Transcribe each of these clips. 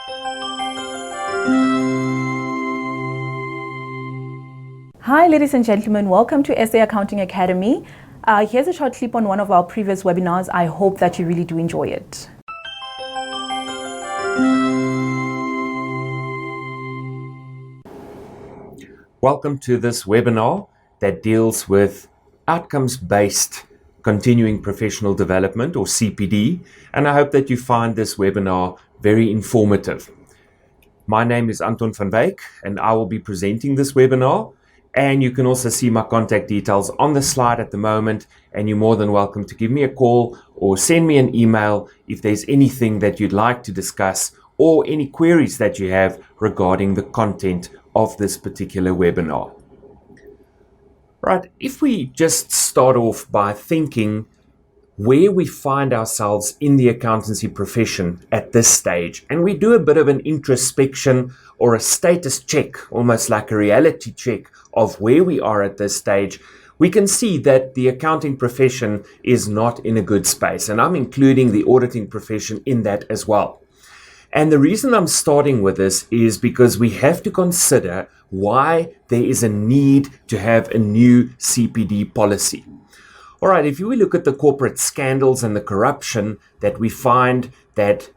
Hi ladies and gentlemen, welcome to SA Accounting Academy. Here's a short clip on one of our previous webinars. I hope that you really do enjoy it. Welcome to this webinar that deals with outcomes-based continuing professional development, or CPD, and I hope that you find this webinar very informative. My name is Anton van Wyk and I will be presenting this webinar, and you can also see my contact details on the slide at the moment, and you're more than welcome to give me a call or send me an email if there's anything that you'd like to discuss or any queries that you have regarding the content of this particular webinar. Right, if we just start off by thinking where we find ourselves in the accountancy profession at this stage, and we do a bit of an introspection or a status check, almost like a reality check of where we are at this stage, we can see that the accounting profession is not in a good space, and I'm including the auditing profession in that as well. And the reason I'm starting with this is because we have to consider why there is a need to have a new CPD policy. All right, if we look at the corporate scandals and the corruption that we find that,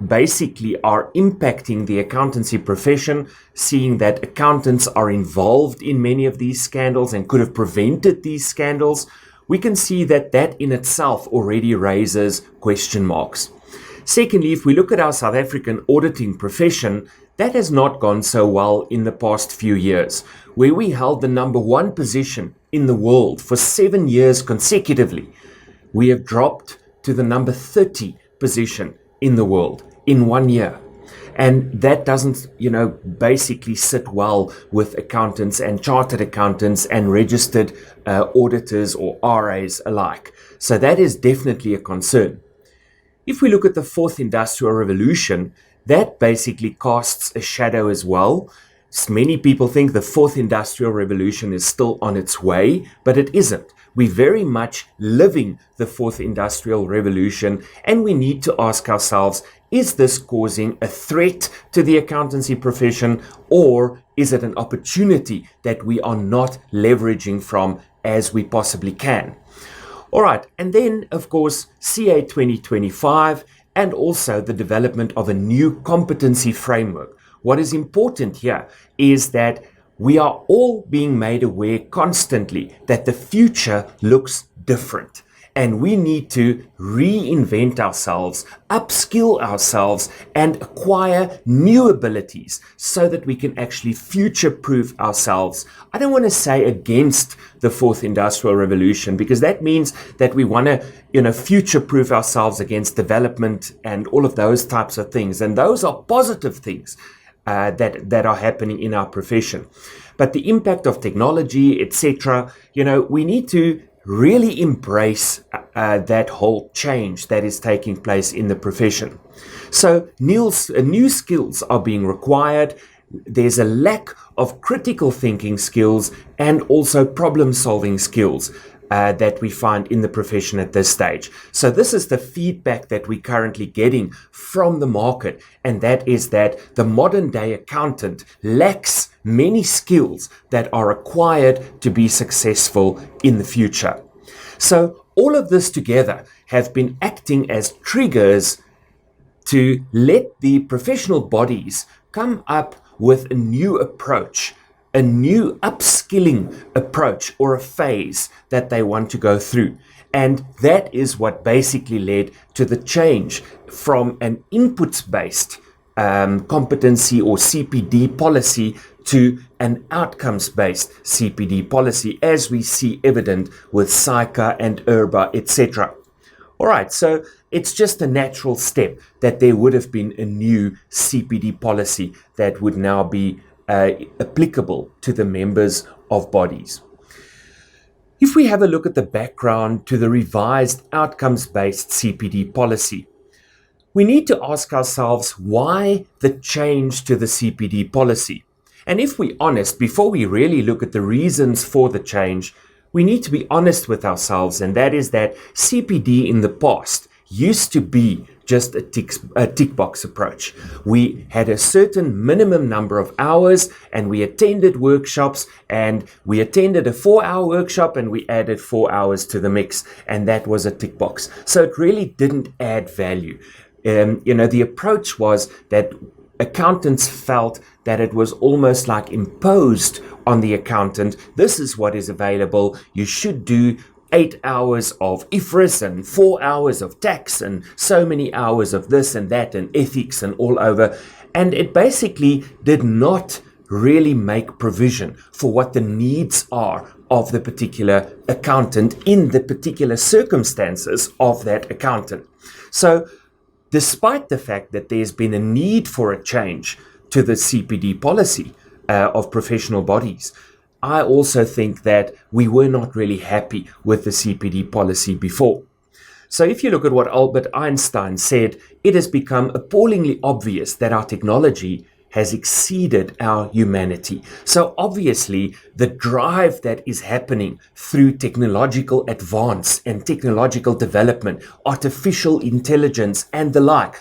basically are impacting the accountancy profession, seeing that accountants are involved in many of these scandals and could have prevented these scandals, we can see that that in itself already raises question marks. Secondly, if we look at our South African auditing profession, that has not gone so well in the past few years, where we held the number one position in the world for 7 years consecutively. We have dropped to the number 30 position in the world in 1 year. And that doesn't, basically sit well with accountants and chartered accountants and registered auditors or RAs alike. So that is definitely a concern. If we look at the fourth industrial revolution, that basically casts a shadow as well. Many people think the fourth industrial revolution is still on its way, but it isn't. We're very much living the fourth industrial revolution, and we need to ask ourselves, is this causing a threat to the accountancy profession, or is it an opportunity that we are not leveraging from as we possibly can? All right, and then, of course, CA 2025 and also the development of a new competency framework. What is important here is that we are all being made aware constantly that the future looks different. And we need to reinvent ourselves, upskill ourselves, and acquire new abilities so that we can actually future-proof ourselves. I don't want to say against the fourth industrial revolution, because that means that we want to, future-proof ourselves against development and all of those types of things. And those are positive things that are happening in our profession. But the impact of technology, etc., we need to really embrace that whole change that is taking place in the profession. So new skills are being required. There's a lack of critical thinking skills and also problem-solving skills that we find in the profession at this stage. So this is the feedback that we're currently getting from the market, and that is that the modern day accountant lacks many skills that are required to be successful in the future. So all of this together have been acting as triggers to let the professional bodies come up with a new approach, a new upskilling approach or a phase that they want to go through. And that is what basically led to the change from an inputs-based competency or CPD policy to an outcomes-based CPD policy, as we see evident with SICA and IRBA, etc. All right, so it's just a natural step that there would have been a new CPD policy that would now be applicable to the members of bodies. If we have a look at the background to the revised outcomes-based CPD policy, we need to ask ourselves why the change to the CPD policy. And if we're honest, before we really look at the reasons for the change, we need to be honest with ourselves, and that is that CPD in the past used to be just a tick box approach. We had a certain minimum number of hours, and we attended workshops, and we attended a 4-hour workshop, and we added 4 hours to the mix, and that was a tick box. So it really didn't add value. The approach was that accountants felt that it was almost like imposed on the accountant. This is what is available. You should do 8 hours of IFRS and 4 hours of tax and so many hours of this and that and ethics and all over. And it basically did not really make provision for what the needs are of the particular accountant in the particular circumstances of that accountant. So despite the fact that there's been a need for a change to the CPD policy of professional bodies, I also think that we were not really happy with the CPD policy before. So if you look at what Albert Einstein said, it has become appallingly obvious that our technology has exceeded our humanity. So obviously, the drive that is happening through technological advance and technological development, artificial intelligence and the like,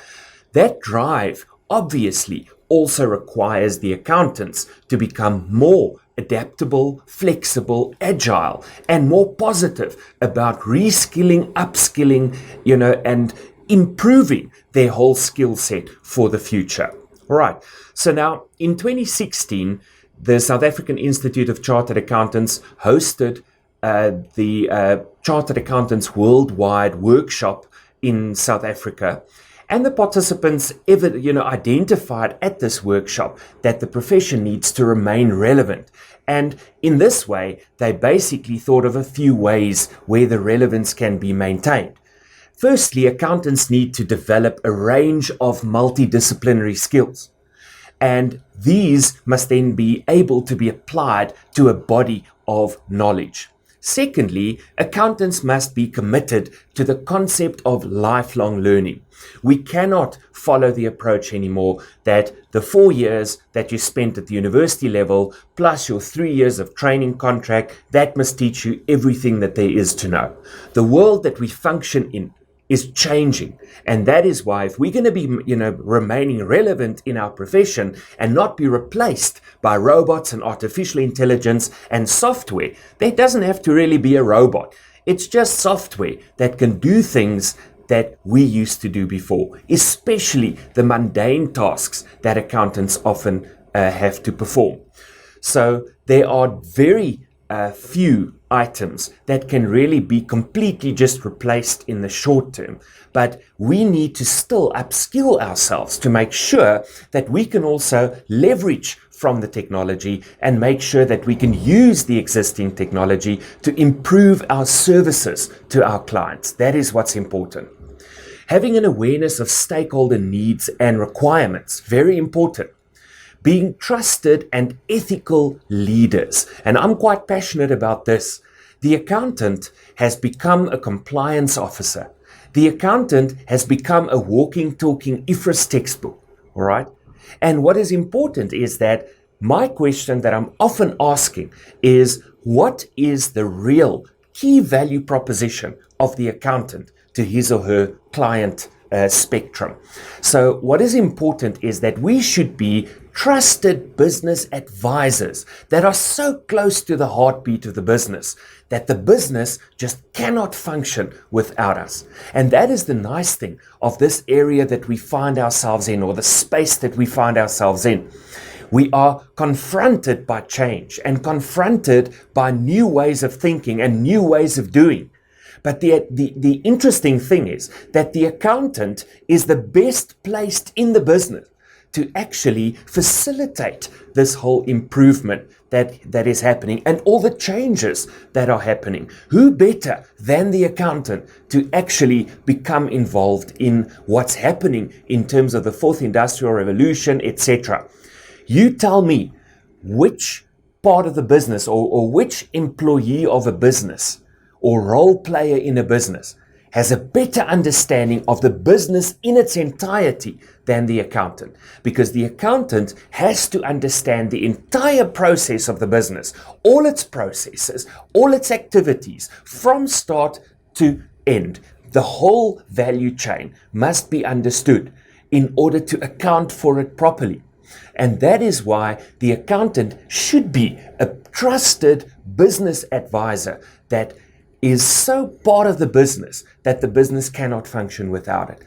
that drive obviously also requires the accountants to become more adaptable, flexible, agile, and more positive about reskilling, upskilling, and improving their whole skill set for the future. All right. So now in 2016, the South African Institute of Chartered Accountants hosted the Chartered Accountants Worldwide Workshop in South Africa. And the participants identified at this workshop that the profession needs to remain relevant. And in this way, they basically thought of a few ways where the relevance can be maintained. Firstly, accountants need to develop a range of multidisciplinary skills. And these must then be able to be applied to a body of knowledge. Secondly, accountants must be committed to the concept of lifelong learning. We cannot follow the approach anymore that the 4 years that you spent at the university level plus your 3 years of training contract, that must teach you everything that there is to know. The world that we function in is changing. And that is why if we're going to be, remaining relevant in our profession and not be replaced by robots and artificial intelligence and software, there doesn't have to really be a robot. It's just software that can do things that we used to do before, especially the mundane tasks that accountants often have to perform. So there are very few items that can really be completely just replaced in the short term. But we need to still upskill ourselves to make sure that we can also leverage from the technology and make sure that we can use the existing technology to improve our services to our clients. That is what's important. Having an awareness of stakeholder needs and requirements, very important. Being trusted and ethical leaders. And I'm quite passionate about this. The accountant has become a compliance officer. The accountant has become a walking, talking IFRS textbook. All right. And what is important is that my question that I'm often asking is, what is the real key value proposition of the accountant to his or her client spectrum? So what is important is that we should be trusted business advisors that are so close to the heartbeat of the business that the business just cannot function without us. And that is the nice thing of this area that we find ourselves in, or the space that we find ourselves in. We are confronted by change and confronted by new ways of thinking and new ways of doing. But the interesting thing is that the accountant is the best placed in the business to actually facilitate this whole improvement that is happening and all the changes that are happening. Who better than the accountant to actually become involved in what's happening in terms of the fourth industrial revolution, etc. You tell me which part of the business or which employee of a business or role player in a business has a better understanding of the business in its entirety than the accountant. Because the accountant has to understand the entire process of the business, all its processes, all its activities, from start to end. The whole value chain must be understood in order to account for it properly. And that is why the accountant should be a trusted business advisor that is so part of the business that the business cannot function without it.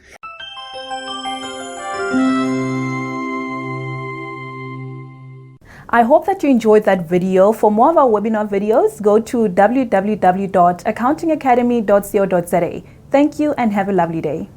I hope that you enjoyed that video. For more of our webinar videos, go to www.accountingacademy.co.za. Thank you and have a lovely day.